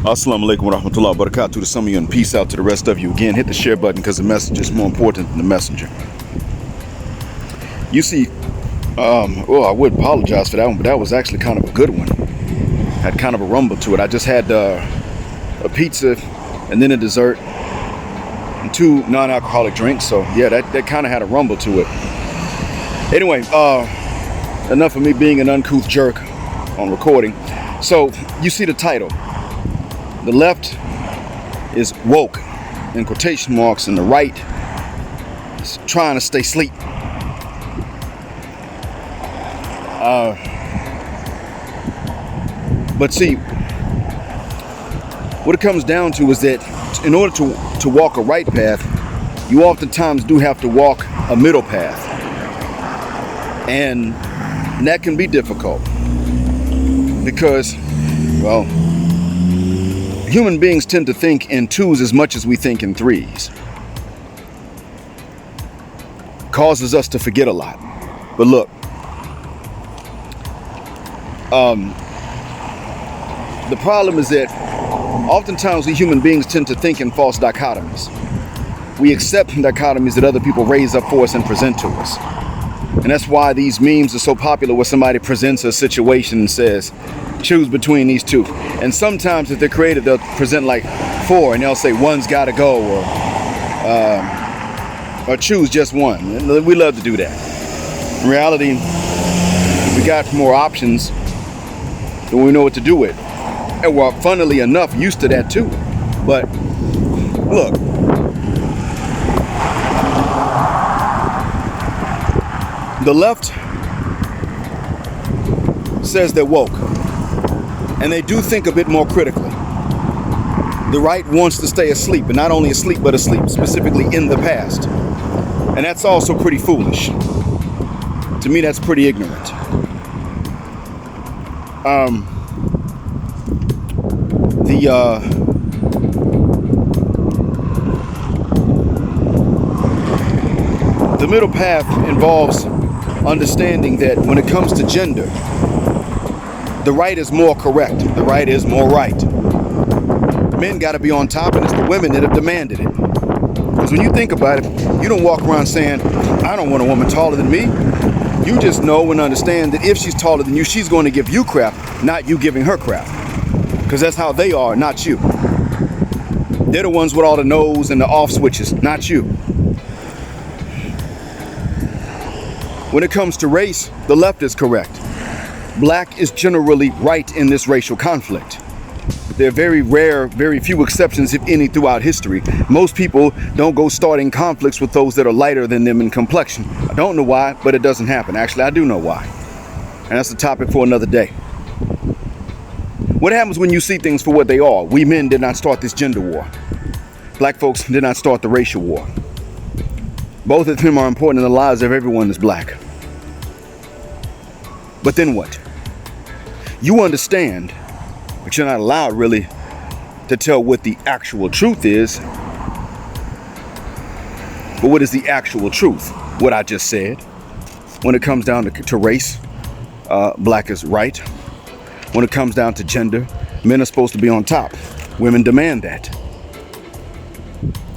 Assalamu alaikum wa rahmatullahi wa barakatuh to some of you, and peace out to the rest of you. Again, hit the share button because the message is more important than the messenger. You see, well, I would apologize for that one, but that was actually kind of a good one. Had kind of a rumble to it. I just had a pizza and then a dessert and 2 non-alcoholic drinks. So yeah, that kind of had a rumble to it. Anyway, enough of me being an uncouth jerk on recording. So you see the title. The left is woke in quotation marks, and the right is trying to stay asleep. But see, what it comes down to is that in order to walk a right path, you oftentimes do have to walk a middle path. And that can be difficult because, well, human beings tend to think in 2s as much as we think in 3s. Causes us to forget a lot. But look, the problem is that oftentimes we human beings tend to think in false dichotomies. We accept dichotomies that other people raise up for us and present to us. And that's why these memes are so popular, where somebody presents a situation and says, choose between these 2. And sometimes if they're creative, they'll present like 4 and they'll say one's got to go, or choose just one. And we love to do that. In reality, if we got more options, then we know what to do with. And we're, funnily enough, used to that too. But look, the left says they're woke, and they do think a bit more critically. The right wants to stay asleep, and not only asleep, but asleep, specifically in the past. And that's also pretty foolish. To me, that's pretty ignorant. The middle path involves understanding that when it comes to gender, the right is more correct. The right is more right. Men got to be on top, and it's the women that have demanded it. Because when you think about it, you don't walk around saying, I don't want a woman taller than me. You just know and understand that if she's taller than you, she's going to give you crap, not you giving her crap. Because that's how they are, not you. They're the ones with all the nose and the off switches, not you. When it comes to race, the left is correct. Black is generally right in this racial conflict. There are very rare, very few exceptions, if any, throughout history. Most people don't go starting conflicts with those that are lighter than them in complexion. I don't know why, but it doesn't happen. Actually, I do know why. And that's a topic for another day. What happens when you see things for what they are? We men did not start this gender war. Black folks did not start the racial war. Both of them are important in the lives of everyone that's black. But then what? You understand, but you're not allowed really to tell what the actual truth is. But what is the actual truth? What I just said. When it comes down to race, black is right. When it comes down to gender, men are supposed to be on top. Women demand that.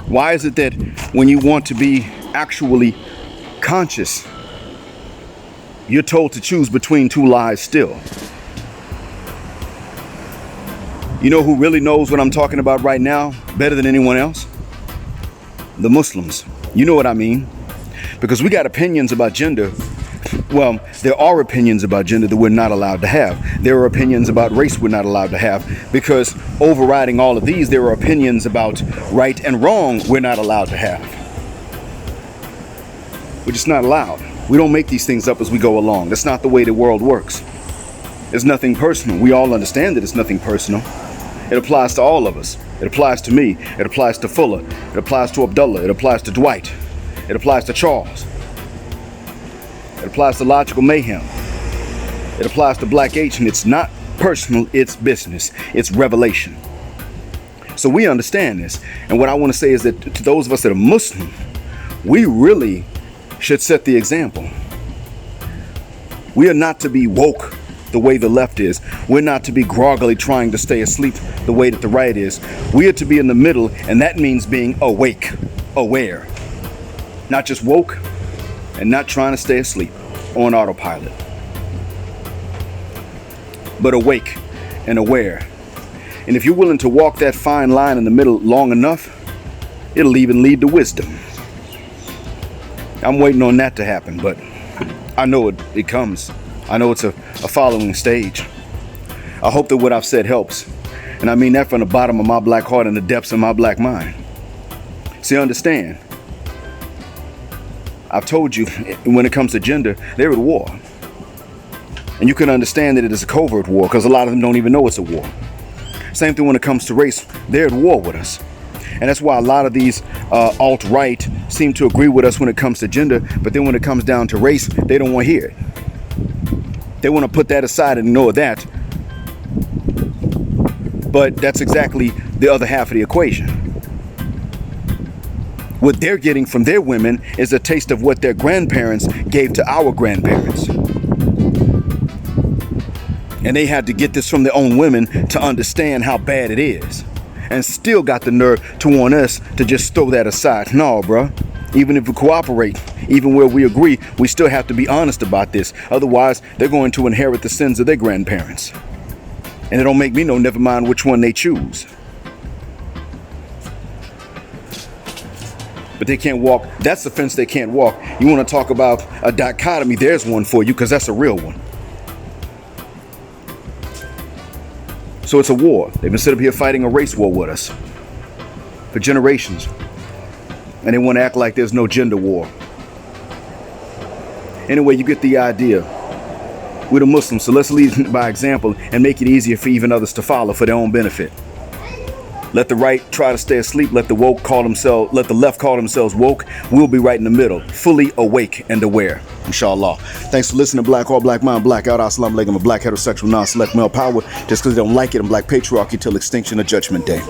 Why is it that when you want to be actually conscious, you're told to choose between 2 lies still? You know who really knows what I'm talking about right now better than anyone else? The Muslims. You know what I mean? Because we got opinions about gender. Well, there are opinions about gender that we're not allowed to have. There are opinions about race we're not allowed to have. Because overriding all of these, there are opinions about right and wrong we're not allowed to have. We're just not allowed. We don't make these things up as we go along. That's not the way the world works. It's nothing personal. We all understand that it's nothing personal. It applies to all of us. It applies to me. It applies to Fuller. It applies to Abdullah. It applies to Dwight. It applies to Charles. It applies to Logical Mayhem. It applies to Black H, and it's not personal, it's business. It's revelation. So we understand this. And what I want to say is that to those of us that are Muslim, we really should set the example. We are not to be woke the way the left is. We're not to be groggily trying to stay asleep the way that the right is. We are to be in the middle, and that means being awake, aware. Not just woke, and not trying to stay asleep on autopilot. But awake and aware. And if you're willing to walk that fine line in the middle long enough, it'll even lead to wisdom. I'm waiting on that to happen, but I know it comes. I know it's a following stage. I hope that what I've said helps. And I mean that from the bottom of my black heart and the depths of my black mind. See, understand, I've told you, when it comes to gender, they're at war. And you can understand that it is a covert war, because a lot of them don't even know it's a war. Same thing when it comes to race, they're at war with us. And that's why a lot of these alt-right seem to agree with us when it comes to gender, but then when it comes down to race, they don't want to hear it. They want to put that aside and ignore that. But that's exactly the other half of the equation. What they're getting from their women is a taste of what their grandparents gave to our grandparents. And they had to get this from their own women to understand how bad it is. And still got the nerve to want us to just throw that aside. No, bruh. Even if we cooperate, even where we agree, we still have to be honest about this. Otherwise, they're going to inherit the sins of their grandparents. And it don't make me know, never mind which one they choose. But they can't walk. That's the fence they can't walk. You want to talk about a dichotomy? There's one for you, because that's a real one. So it's a war. They've been sitting up here fighting a race war with us for generations. And they want to act like there's no gender war. Anyway, you get the idea. We're the Muslims, so let's lead by example and make it easier for even others to follow for their own benefit. Let the right try to stay asleep. Let the left call themselves woke. We'll be right in the middle, fully awake and aware. Inshallah. Thanks for listening to Black Heart, Black Mind, Black Out. Assalamu alaikum. I'm a black heterosexual non-select male power. Just because they don't like it, I'm black patriarchy till extinction of Judgment Day.